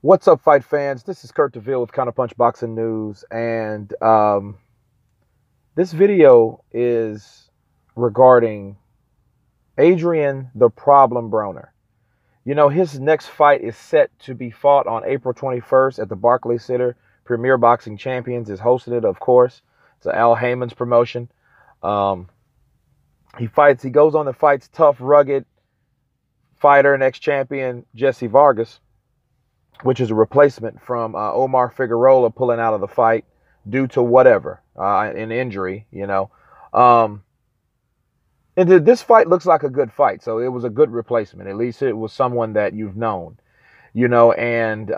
What's up, fight fans? This is Kurt DeVille with Counterpunch Boxing News, and this video is regarding Adrien "the Problem" Broner. You know, his next fight is set to be fought on April 21st at the Barclays Center. Premier Boxing Champions is hosting it, of course. It's Al Heyman's promotion. He goes on and fights tough, rugged fighter and ex-champion Jessie Vargas, which is a replacement from Omar Figueroa pulling out of the fight due to whatever, an injury, you know. And this fight looks like a good fight, so it was a good replacement. At least it was someone that you've known, you know. And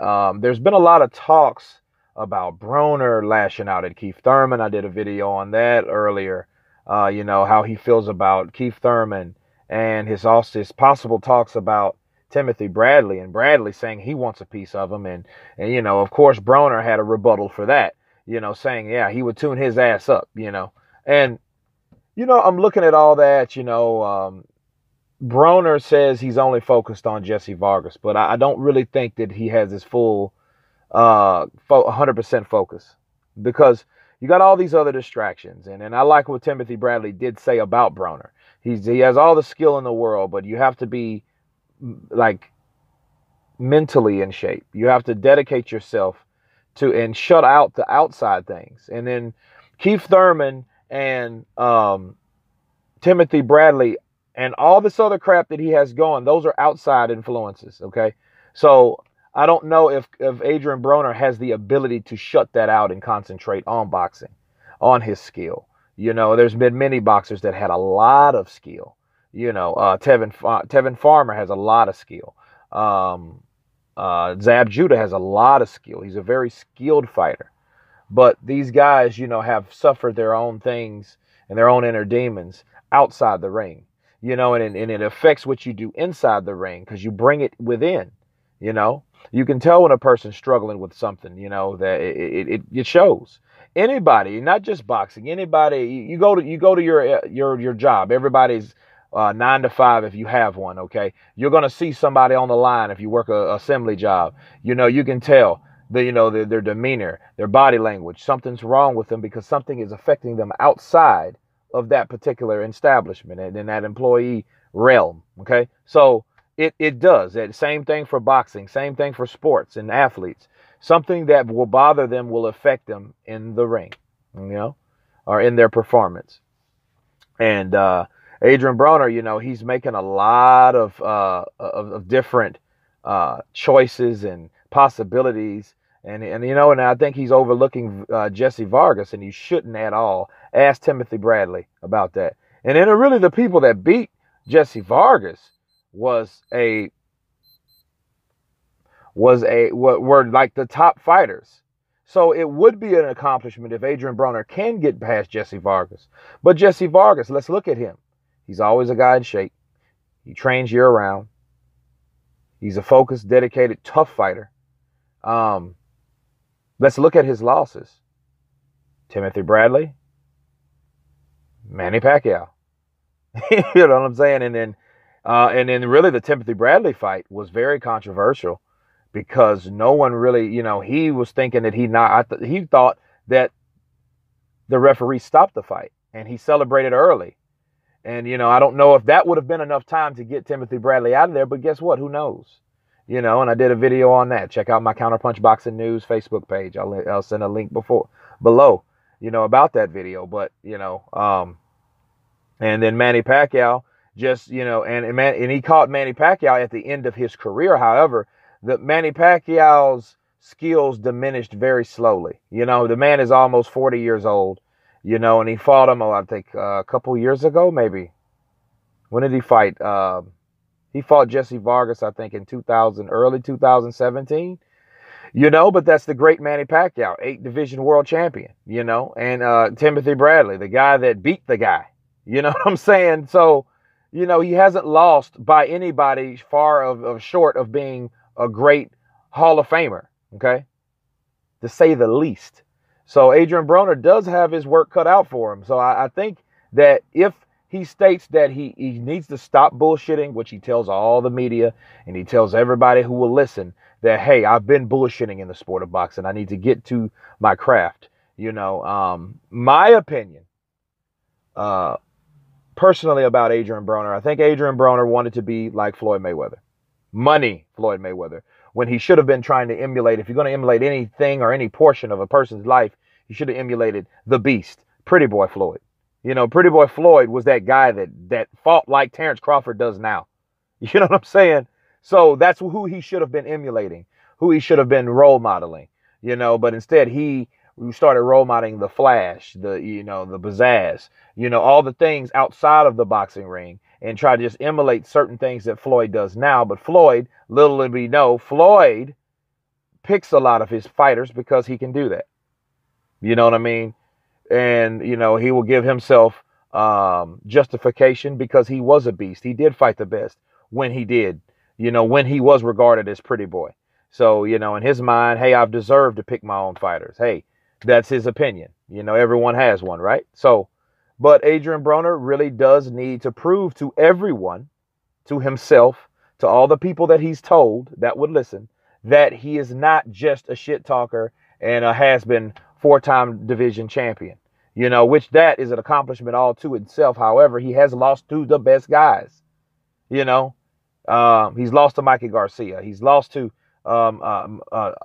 there's been a lot of talks about Broner lashing out at Keith Thurman. I did a video on that earlier, you know, how he feels about Keith Thurman and his possible talks about Timothy Bradley, and Bradley saying he wants a piece of him. And you know, of course, Broner had a rebuttal for that, you know, saying, yeah, he would tune his ass up, you know. And, you know, I'm looking at all that, you know, Broner says he's only focused on Jessie Vargas, but I don't really think that he has his full 100% focus, because you got all these other distractions. And I like what Timothy Bradley did say about Broner. He has all the skill in the world, but you have to be like mentally in shape. You have to dedicate yourself to and shut out the outside things. And then Keith Thurman and Timothy Bradley and all this other crap that he has going, those are outside influences, okay? So I don't know if Adrien Broner has the ability to shut that out and concentrate on boxing, on his skill. You know, there's been many boxers that had a lot of skill. You know, Tevin Farmer has a lot of skill. Zab Judah has a lot of skill. He's a very skilled fighter. But these guys, you know, have suffered their own things and their own inner demons outside the ring. You know, and it affects what you do inside the ring, because you bring it within. You know, you can tell when a person's struggling with something, you know, that it shows. Anybody, not just boxing, anybody, you go to your job. Everybody's 9 to 5 if you have one, okay? You're going to see somebody on the line if you work a assembly job. You know, you can tell their demeanor, their body language. Something's wrong with them because something is affecting them outside of that particular establishment and in that employee realm, okay? So it does. Same thing for boxing, same thing for sports and athletes. Something that will bother them will affect them in the ring, you know, or in their performance. And Adrien Broner, you know, he's making a lot of different choices and possibilities, and you know, and I think he's overlooking Jessie Vargas, and he shouldn't at all. Ask Timothy Bradley about that. And then really the people that beat Jessie Vargas were like the top fighters. So it would be an accomplishment if Adrien Broner can get past Jessie Vargas. But Jessie Vargas, let's look at him. He's always a guy in shape. He trains year-round. He's a focused, dedicated, tough fighter. Let's look at his losses. Timothy Bradley, Manny Pacquiao. You know what I'm saying? And then really the Timothy Bradley fight was very controversial, because no one really, you know, he was thinking that he thought that the referee stopped the fight, and he celebrated early. And, you know, I don't know if that would have been enough time to get Timothy Bradley out of there, but guess what? Who knows? You know, and I did a video on that. Check out my Counterpunch Boxing News Facebook page. I'll send a link below, you know, about that video. But, you know, and then Manny Pacquiao just, you know, and he caught Manny Pacquiao at the end of his career. However, Manny Pacquiao's skills diminished very slowly. You know, the man is almost 40 years old. You know, and he fought him, I think, a couple years ago, maybe. When did he fight? He fought Jessie Vargas, I think, in early 2017. You know, but that's the great Manny Pacquiao, 8-division world champion, you know. And Timothy Bradley, the guy that beat the guy. You know what I'm saying? So, you know, he hasn't lost by anybody far short of being a great Hall of Famer, okay? To say the least. So Adrien Broner does have his work cut out for him. So I think that if he states that he needs to stop bullshitting, which he tells all the media and he tells everybody who will listen, that, hey, I've been bullshitting in the sport of boxing. I need to get to my craft. My opinion, personally, about Adrien Broner, I think Adrien Broner wanted to be like Floyd Mayweather. Money Floyd Mayweather. When he should have been trying to emulate, if you're going to emulate anything or any portion of a person's life, you should have emulated the beast, Pretty Boy Floyd. Pretty Boy Floyd was that guy that fought like Terrence Crawford does now. You know what I'm saying? So that's who he should have been emulating, who he should have been role modeling, but instead he started role modeling the flash, the pizzazz, all the things outside of the boxing ring, and try to just emulate certain things that Floyd does now. But Floyd, little did we know, Floyd picks a lot of his fighters because he can do that. You know what I mean? And, he will give himself justification because he was a beast. He did fight the best when he did, when he was regarded as Pretty Boy. So, in his mind, hey, I've deserved to pick my own fighters. Hey, that's his opinion. Everyone has one, right? So, but Adrien Broner really does need to prove to everyone, to himself, to all the people that he's told that would listen, that he is not just a shit talker and a has-been 4-time division champion, which that is an accomplishment all to itself. However, he has lost to the best guys. He's lost to Mikey Garcia. He's lost to Maidana.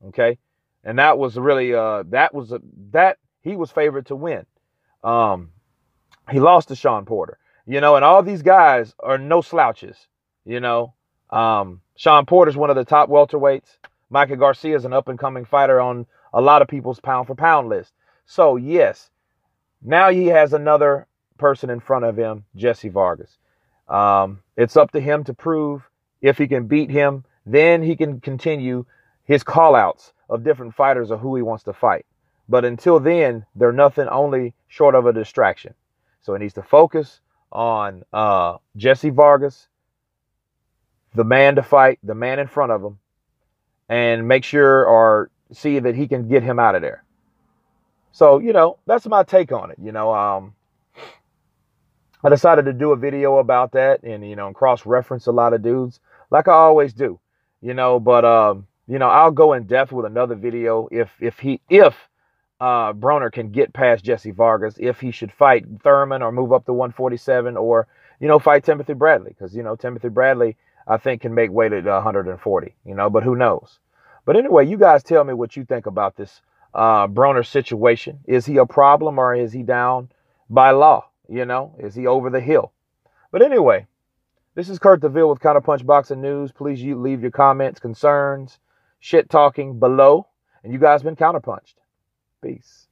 Okay. And that was really, he was favored to win. He lost to Sean Porter, and all these guys are no slouches, Sean Porter's one of the top welterweights. Mikey Garcia is an up-and-coming fighter on a lot of people's pound-for-pound list. So, yes, now he has another person in front of him, Jessie Vargas. It's up to him to prove if he can beat him. Then he can continue his call-outs of different fighters of who he wants to fight. But until then, they're nothing only short of a distraction. So he needs to focus on Jessie Vargas, the man to fight, the man in front of him, and make sure or see that he can get him out of there. So, that's my take on it. I decided to do a video about that and, cross-reference a lot of dudes like I always do, but, I'll go in depth with another video if Broner can get past Jessie Vargas, if he should fight Thurman or move up to 147 or, fight Timothy Bradley. Because, Timothy Bradley, I think, can make weight at 140, but who knows? But anyway, you guys tell me what you think about this Broner situation. Is he a problem or is he down by law? Is he over the hill? But anyway, this is Kurt DeVille with Counterpunch Boxing News. Please leave your comments, concerns, shit talking below. And you guys been counterpunched. Peace.